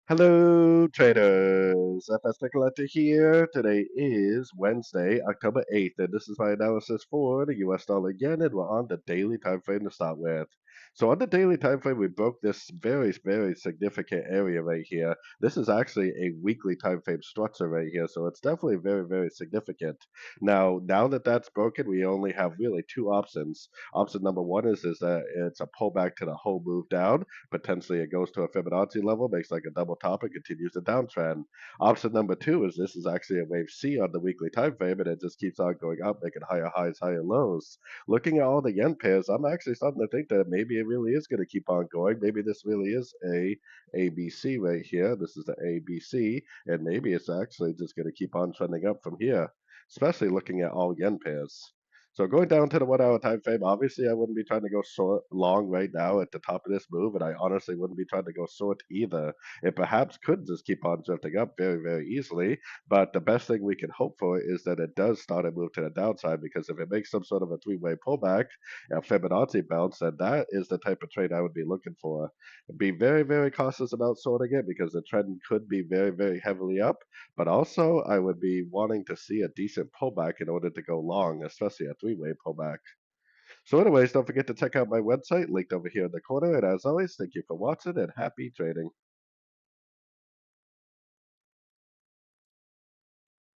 Hello, traders. FX Pip Collector here. Today is Wednesday, October 8th, and this is my analysis for the US dollar yen, and we're on the daily time frame to start with. So on the daily time frame, we broke this very significant area right here. This is actually a weekly time frame structure right here, so it's definitely very significant. Now that that's broken, we only have really two options. Option number one is that it's a pullback to the whole move down. Potentially it goes to a Fibonacci level, makes like a double top and continues the downtrend. Option number two is this is actually a wave C on the weekly time frame and it just keeps on going up, making higher highs, higher lows. Looking at all the yen pairs, I'm actually starting to think that maybe it really is going to keep on going. Maybe this really is a ABC right here. This is the ABC, and maybe it's actually just going to keep on trending up from here, especially looking at all yen pairs. So going down to the 1 hour time frame, obviously I wouldn't be trying to go short long right now at the top of this move, and I honestly wouldn't be trying to go short either. It perhaps could just keep on drifting up very easily, but the best thing we can hope for is that it does start a move to the downside, because if it makes some sort of a three-way pullback, a Fibonacci bounce, then that is the type of trade I would be looking for. Be very cautious about sorting it because the trend could be very heavily up, but also I would be wanting to see a decent pullback in order to go long, especially a three-way pullback. So anyways, don't forget to check out my website linked over here in the corner. And as always, thank you for watching and happy trading.